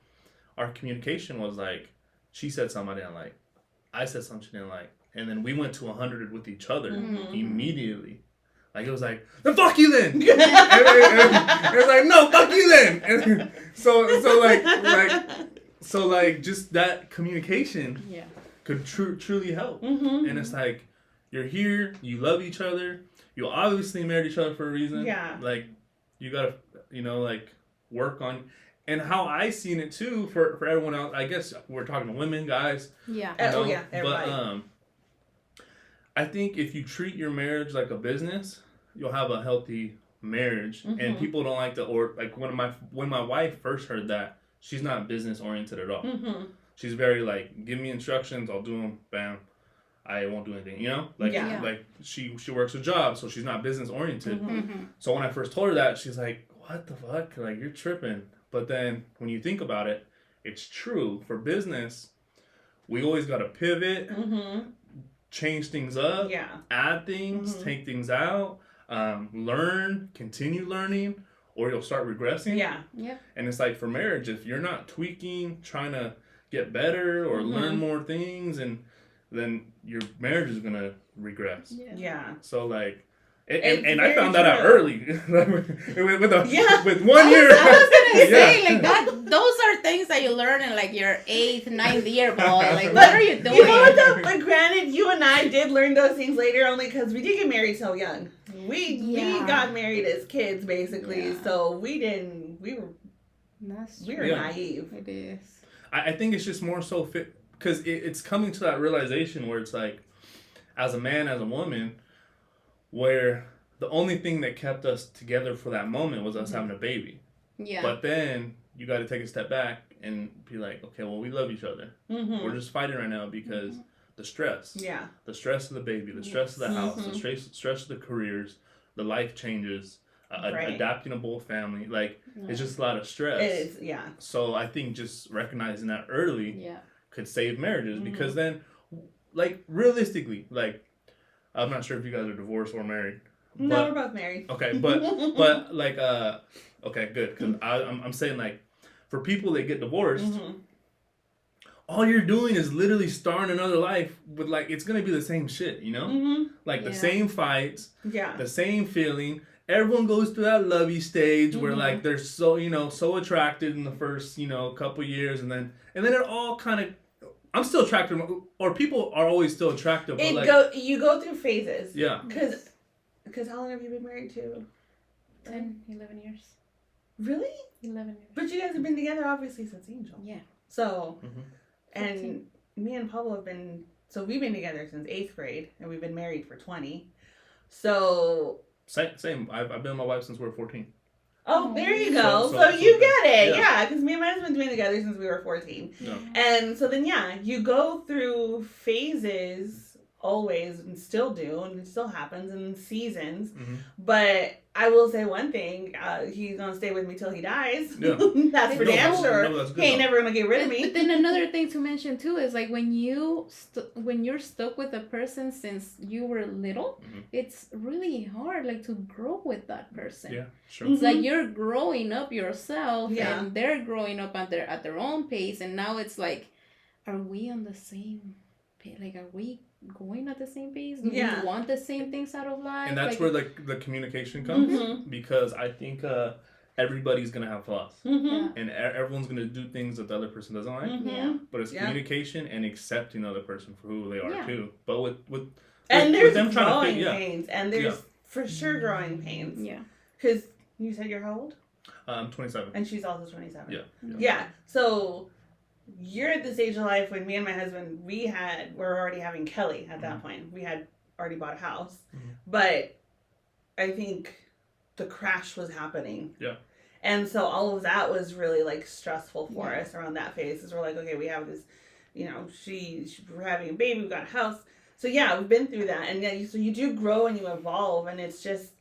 our communication was like, she said something I didn't like, I said something she didn't like, and then we went to 100 with each other immediately. Like, it was like, then fuck you then. And it was like, no, fuck you then. And so just that communication could truly help. And it's like, you're here, you love each other, you obviously married each other for a reason. Yeah. Like, you gotta, like, work on. And how I seen it too for everyone else, I guess we're talking to women, guys.
Yeah.
Everybody.
But I think if you treat your marriage like a business, you'll have a healthy marriage. And people don't like to, or like when my wife first heard that, she's not business oriented at all. She's very like, give me instructions, I'll do them, bam. I won't do anything, you know? Like, like she works a job, so she's not business oriented. So when I first told her that, she's like, what the fuck? Like, you're tripping. But then when you think about it, it's true. For business, we always got to pivot, change things up, add things, take things out, learn, continue learning, or you'll start regressing. And it's like for marriage, if you're not tweaking, trying to get better or learn more things, and then your marriage is gonna regress. So like, and I found that out early with 1 year.
I was gonna say like that. Those are things that you learn in like your 8th, 9th year, boy. Like, what are you doing?
You know what though? But granted, you and I did learn those things later, only because we did get married so young. We got married as kids, basically. So we were naive.
It is.
I think it's just more so fit. Because it's coming to that realization where it's like, as a man, as a woman, where the only thing that kept us together for that moment was us having a baby. But then you got to take a step back and be like, okay, well, we love each other. We're just fighting right now because the stress. The stress of the baby, the stress of the house, the stress of the careers, the life changes, adapting a whole family. Like, it's just a lot of stress.
It is,
So I think just recognizing that early could save marriages, because then, like, realistically, like, I'm not sure if you guys are divorced or married.
No, we're both married.
Okay, but like, okay, good, because I'm saying, like, for people that get divorced, all you're doing is literally starting another life with, like, it's gonna be the same shit, you know? Like, the same fights, the same feeling. Everyone goes through that lovey stage where, like, they're so, so attracted in the first, couple years, and then it all kind of, I'm still attracted, or people are always still attractive. But
you go through phases.
Yeah.
Because how long have you been married to?
10, 11 years.
Really?
11 years.
But you guys have been together, obviously, since Angel.
Yeah.
So, and me and Pablo we've been together since 8th grade, and we've been married for 20. So...
Same. I've been with my wife since we were 14.
Oh, there you go. So you get it. Yeah, because me and my husband have been together since we were 14. And so then, you go through phases always, and still do, and it still happens in seasons. But I will say one thing, he's going to stay with me till he dies. That's for damn sure. No, he ain't never going to get rid of me.
But then another thing to mention too is like when you're stuck with a person since you were little, it's really hard like to grow with that person.
Yeah, sure.
It's like you're growing up yourself and they're growing up at their own pace, and now it's like, are we on the same pace? Like, are we going at the same pace? Do we want the same things out of life?
And that's where the communication comes, because I think everybody's gonna have flaws, and everyone's gonna do things that the other person doesn't like. But it's communication and accepting the other person for who they are too. But with
there's
them
growing pains, and there's for sure growing pains. Yeah, because you said you're how old?
I'm 27,
and she's also 27.
Yeah.
So you're at the stage of life when me and my husband, we're already having Kelly at that point. We had already bought a house. But I think the crash was happening. Yeah. And so all of that was really like stressful for us around that phase. Because we're like, okay, we have this, we're having a baby, we've got a house. So we've been through that. And so you do grow and you evolve. And it's just,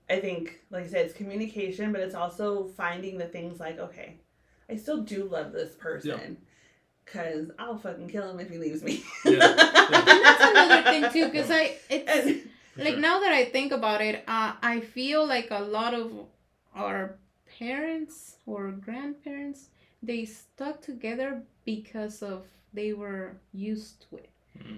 I think, like I said, it's communication, but it's also finding the things like, okay, I still do love this person. Because I'll fucking kill him if he leaves me.
And that's another thing too, because now that I think about it, I feel like a lot of our parents or grandparents, they stuck together because of they were used to it.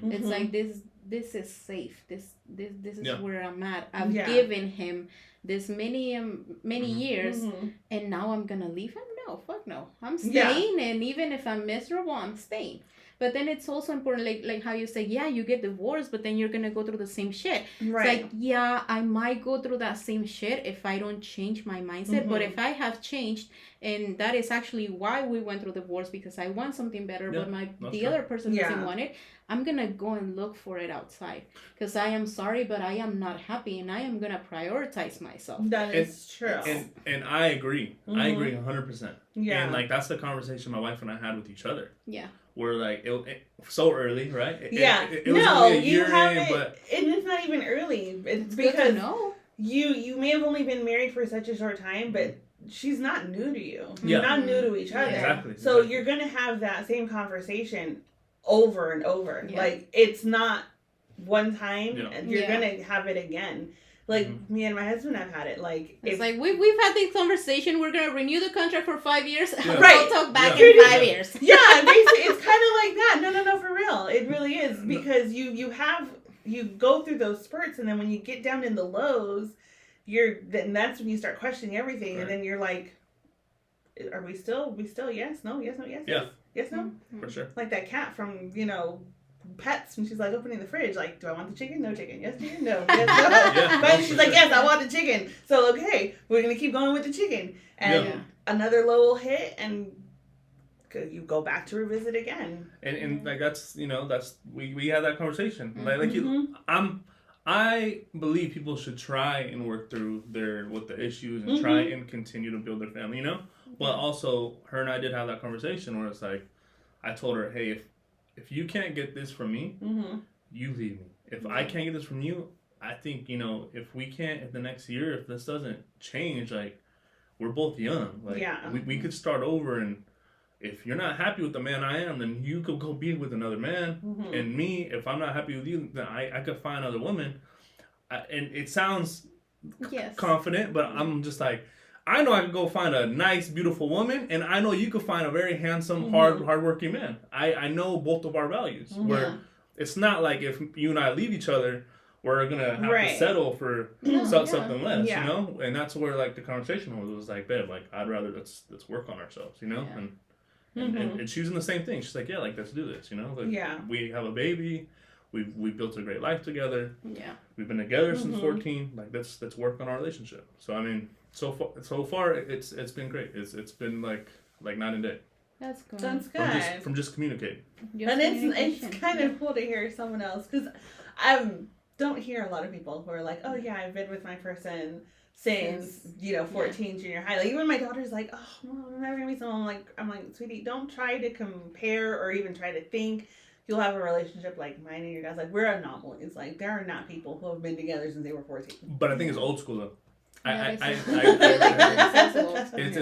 It's like this is safe. This is where I'm at. I've given him this many years, and now I'm gonna leave him. No, fuck no. I'm staying, and even if I'm miserable, I'm staying. But then it's also important, like how you say, yeah, you get divorced, but then you're gonna go through the same shit. Right. It's like, yeah, I might go through that same shit if I don't change my mindset. But if I have changed, and that is actually why we went through divorce, because I want something better, but the other person doesn't want it, I'm gonna go and look for it outside, because I am sorry, but I am not happy, and I am gonna prioritize myself.
That is true.
And I agree. I agree 100%. Yeah. And like that's the conversation my wife and I had with each other. Yeah. We're like it so early, right? It was only a year in, but
it's not even early. It's because you may have only been married for such a short time, but she's not new to you. You're not new to each other. Exactly. So you're gonna have that same conversation over and over. Yeah. Like it's not one time, and you're gonna have it again. Like me and my husband have had it. Like
it's like we've had this conversation. We're gonna renew the contract for 5 years. Yeah. We'll talk back in 5 years.
Yeah, basically, it's kind of like that. No, for real, it really is, because you go through those spurts, and then when you get down in the lows, then that's when you start questioning everything, and then you're like, are we still yes, no, yes, no, yes, yes, no,
for sure.
Like that cat from Pets, and she's like opening the fridge, like, do I want the chicken? No chicken. Yes chicken? No. Yes, no. But she's like, yes, I want the chicken. So okay, we're gonna keep going with the chicken. And another low will hit, and you go back to revisit again.
And like that's we had that conversation. I believe people should try and work through the issues and try and continue to build their family, But also, her and I did have that conversation where it's like, I told her, hey, if you can't get this from me, you leave me. If I can't get this from you, I think, if the next year, if this doesn't change, like, we're both young. Like, we could start over, and if you're not happy with the man I am, then you could go be with another man. And me, if I'm not happy with you, then I could find another woman. And it sounds confident, but I'm just like, I know I could go find a nice, beautiful woman, and I know you could find a very handsome, hardworking man. I know both of our values. Where it's not like if you and I leave each other, we're gonna have to settle for something less, And that's where like the conversation was like, babe, like I'd rather let's work on ourselves, And she was in the same thing. She's like, yeah, like let's do this, Like, we have a baby. We built a great life together. Yeah. We've been together since 14. Like let's work on our relationship. So I mean. So far, it's been great. It's been like night and day.
That's good.
That's good.
From just communicating.
And it's kind of cool to hear someone else, because I don't hear a lot of people who are like, oh yeah, I've been with my person since 14 junior high. Like even my daughter's like, oh, well, I'm never gonna meet someone. I'm like, sweetie, don't try to compare or even try to think you'll have a relationship like mine and your dad's. Like we're anomalies. Like there are not people who have been together since they were 14.
But I think it's old school though. It's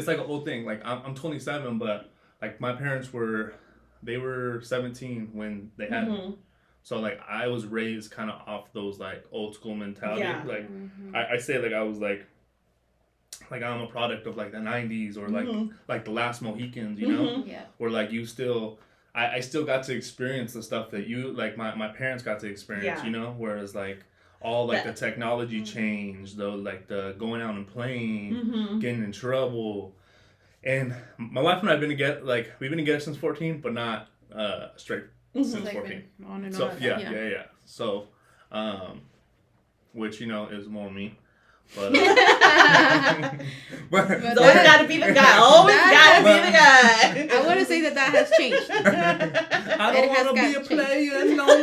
like an old thing. Like I'm 27, but like my parents were 17 when they had me. So like I was raised kind of off those like old school mentality. Yeah. Like I say like I was like I'm a product of like the 90s or like the Last Mohicans, Yeah. Where like you still I still got to experience the stuff that you like my parents got to experience, whereas like all like the technology change, though, like the going out and playing, getting in trouble, and my wife and I have been together. Like we've been together since 14, but not straight since 14. On and off. Yeah. So, which is more me. But,
but always gotta be the guy. Always gotta be the guy.
I want to say that has changed.
I don't want to be a player no more.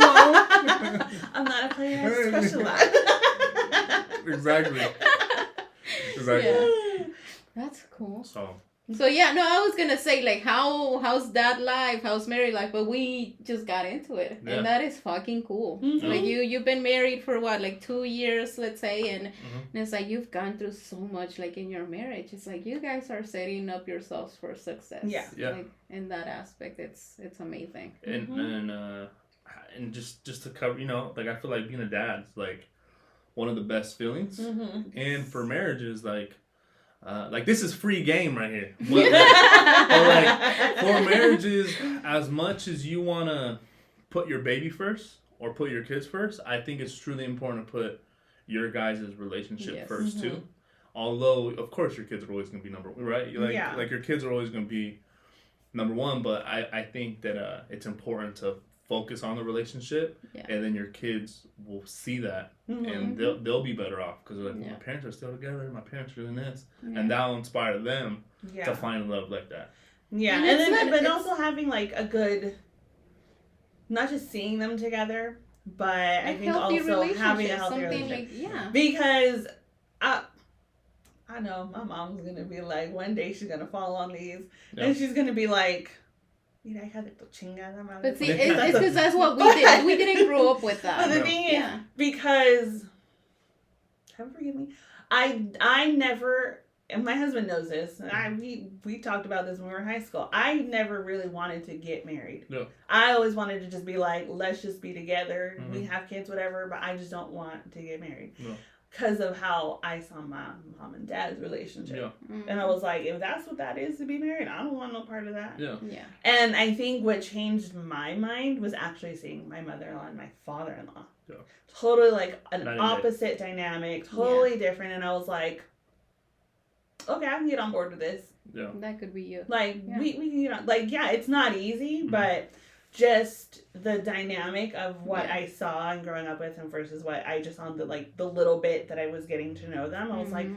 I'm not a player. I specialize.
Exactly.
Yeah. That's cool. So yeah, no, I was gonna say like how's that life, how's married life, but we just got into it, and that is fucking cool. Like you've been married for what, like 2 years, let's say, and it's like you've gone through so much like in your marriage. It's like you guys are setting up yourselves for success. Yeah. Like in that aspect, it's amazing.
And just to cover, like I feel like being a dad's like one of the best feelings, and for marriages like this is free game right here. But like for marriages, as much as you want to put your baby first or put your kids first, I think it's truly important to put your guys' relationship first too. Although, of course, your kids are always going to be number one, right? Like your kids are always going to be number one, but I think that it's important to focus on the relationship, and then your kids will see that, and they'll be better off because like, my parents are still together, my parents are doing this, and that'll inspire them to find love like that.
Yeah, and then but also having like a good, not just seeing them together, but I think also having a healthy relationship.
Like,
because I know my mom's gonna be like, one day she's gonna fall on these, and she's gonna be like, mira, hija de tu chingada madre.
But see, it's because that's what we did. We didn't grow up with that.
But the thing is, because, heaven forgive me, I never, and my husband knows this, and we talked about this when we were in high school. I never really wanted to get married.
No.
I always wanted to just be like, let's just be together. We have kids, whatever, but I just don't want to get married.
No.
Because of how I saw my mom and dad's relationship. And I was like, if that's what that is to be married, I don't want no part of that.
Yeah.
And I think what changed my mind was actually seeing my mother-in-law and my father-in-law. Yeah. Totally like an opposite dynamic, totally different. And I was like, okay, I can get on board with this.
Yeah.
That could be you.
Like, we can get on, like, yeah, it's not easy, but just the dynamic of what I saw and growing up with him versus what I just saw the little bit that I was getting to know them. I was like,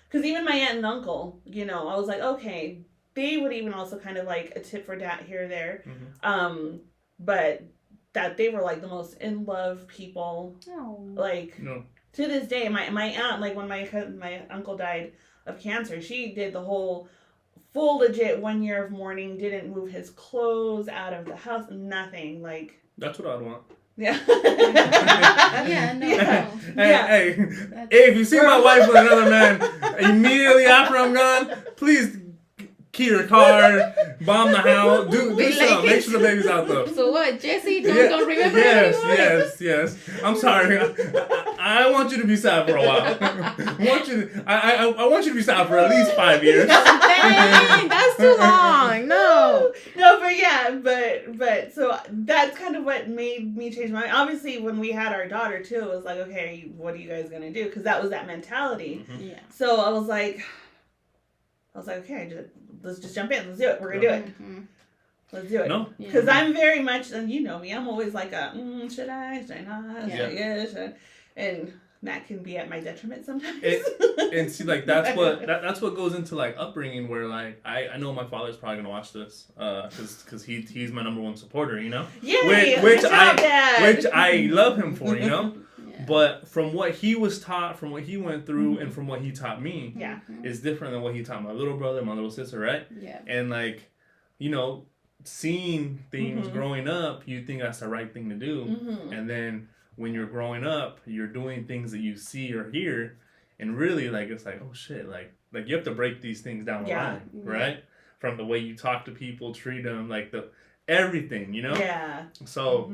because even my aunt and uncle, I was like, okay, they would even also kind of like a tip for dad here or there. But that they were like the most in love people. Like, to this day, my aunt, like when my uncle died of cancer, she did the whole full legit 1 year of mourning, didn't move his clothes out of the house, nothing. Like,
that's what I'd want.
Yeah.
Hey, if you see my wife with another man immediately after I'm gone, please key your car, bomb the house, do something. Make sure the baby's out though.
So what, Jesse? Don't remember anymore?
Yes. I'm sorry. I want you to be sad for a while. I want you to be sad for at least 5 years.
Dang, that's too long. No,
but so that's kind of what made me change my mind. Obviously, when we had our daughter too, it was like, okay, what are you guys gonna do? Because that was that mentality.
Yeah.
So I was like, okay, let's just jump in. Let's do it. We're gonna do it. Let's do it.
No.
Because I'm very much, and you know me, I'm always like should I not? Should I? And that can be at my detriment sometimes.
And see, like that's what goes into like upbringing. Where like I know my father's probably gonna watch this, because he's my number one supporter.
Yeah.
Which I love him for. But from what he was taught, from what he went through, and from what he taught me, is different than what he taught my little brother, my little sister, right?
Yeah.
And like, seeing things growing up, you think that's the right thing to do, and then when you're growing up, you're doing things that you see or hear, and really like it's like, oh shit, like you have to break these things down the line, right? From the way you talk to people, treat them, like everything,
Yeah.
So,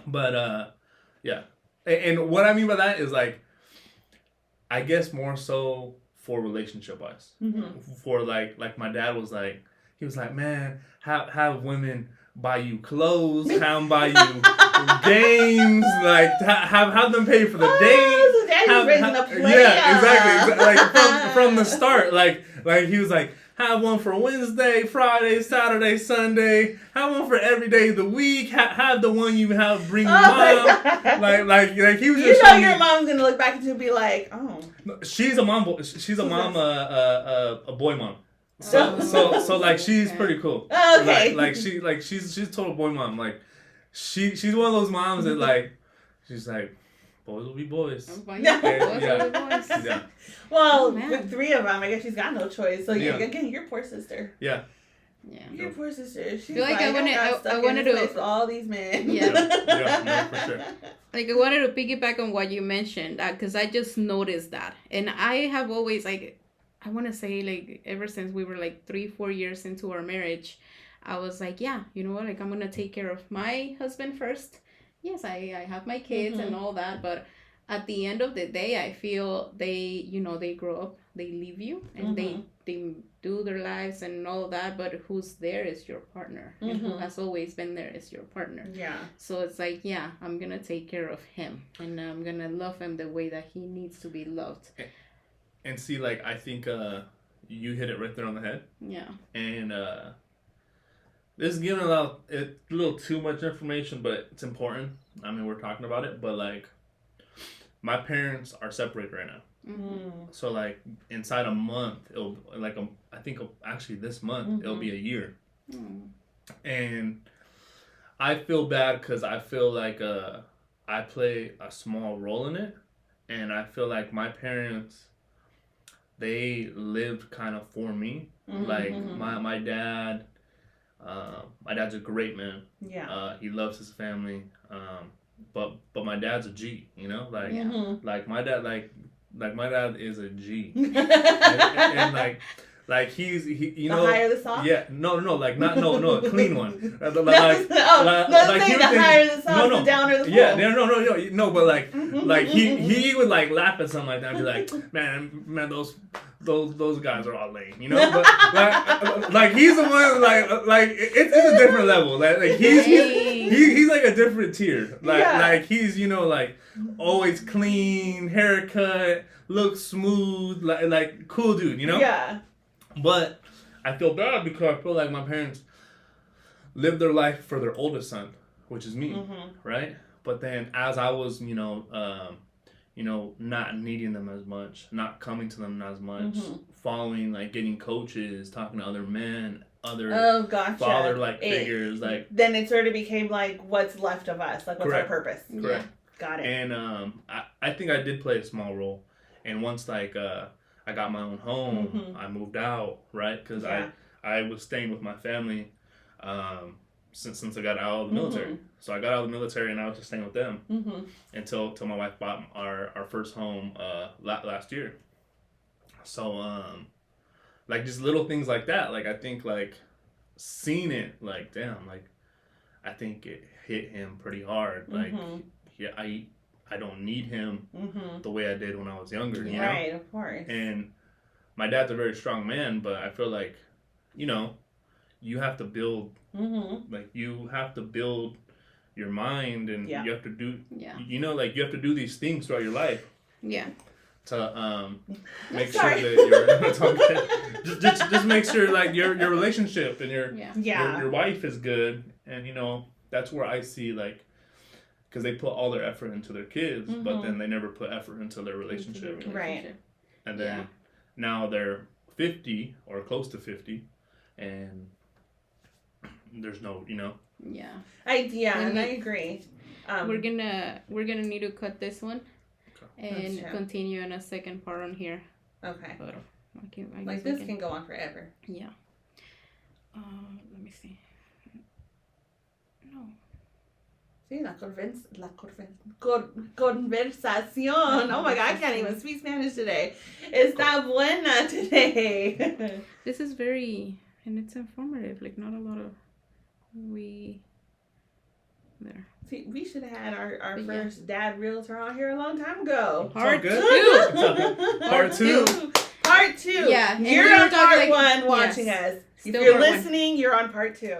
but yeah. And what I mean by that is like, I guess more so for relationship wise, for like my dad was like, he was like, man, have women buy you clothes, have them buy you games, like have them pay for the date.
So daddy's raising a player.
Yeah, exactly. Like from the start, like he was like, have one for Wednesday, Friday, Saturday, Sunday. Have one for every day of the week. Have the one you have bring your mom. Like he was just.
Your mom's gonna look back and be like, oh.
She's a mom. She's a mom. A boy mom. So like she's pretty cool.
Okay.
She's a total boy mom. Like she's one of those moms that like she's like, boys will be boys.
Yeah.
Well, with 3 of them, I guess she's got no choice. So again, your poor sister.
Yeah.
Your poor sister. She's
like I wanted to
with all these men.
Yeah.
No, for sure.
Like I wanted to piggyback on what you mentioned, because I just noticed that, and I have always like, I want to say like ever since we were like 3-4 years into our marriage, I was like, you know what, like I'm gonna take care of my husband first. Yes, I have my kids and all that, but at the end of the day, I feel they grow up, they leave you, and they do their lives and all that, but who's there is your partner, and who has always been there is your partner.
Yeah.
So it's like, I'm gonna take care of him, and I'm gonna love him the way that he needs to be loved.
And see, like, I think you hit it right there on the head.
Yeah.
And this is giving a little too much information, but it's important. I mean, we're talking about it, but like, my parents are separated right now. Mm-hmm. So like, inside a month, it'll like I think actually this month it'll be a year, and I feel bad because I feel like I play a small role in it, and I feel like my parents, they lived kind of for me. Mm-hmm. Like my dad. My dad's a great man. Yeah. He loves his family. But my dad's a G. You know, like like my dad my dad is a G. and like he's you know.
The higher the sauce.
Yeah. No. Like no a clean one.
The higher the sauce, the downer the fool.
Yeah. No. But like he would like laugh at something like that and be like, man, those guys are all lame, you know. But like he's the one like it's a different level. Like he's like a different tier. Like he's like always clean, haircut, looks smooth, like cool dude, you know.
Yeah.
But I feel bad because I feel like my parents lived their life for their oldest son, which is me, right? But then as I was not needing them as much, not coming to them as much, following, like, getting coaches, talking to other men, other father-like figures, like...
Then it sort of became, like, what's left of us, like, what's our purpose.
Correct.
Yeah. Got it.
And I think I did play a small role. And once, like, I got my own home, I moved out, right? Because I was staying with my family since I got out of the military. So I got out of the military and I was just staying with them until my wife bought our first home last year. So like just little things like that. Like I think like seeing it, like damn, like I think it hit him pretty hard. Like I don't need him the way I did when I was younger. You know?
Right, of course.
And my dad's a very strong man, but I feel like you have to build. Like you have to build your mind, and you have to do. Like you have to do these things throughout your life. Yeah. To make sure that you're just make sure like your relationship and your wife is good, and that's where I see like, because they put all their effort into their kids, but then they never put effort into their relationship.
Right.
And then now they're 50 or close to 50, and there's no,
Yeah. And I agree.
We're gonna need to cut this one and continue in a second part on here.
Okay.
But
I this can go on forever.
Yeah. Let me see. No.
Sí, la conversación. Oh my God, I can't even speak Spanish today. Está buena today.
This is very, and it's informative. Like not a lot of there.
See, we should have had our first dad realtor on here a long time ago.
Part two.
Part two.
Yeah.
You're on part one watching us. If you're listening, you're on part two.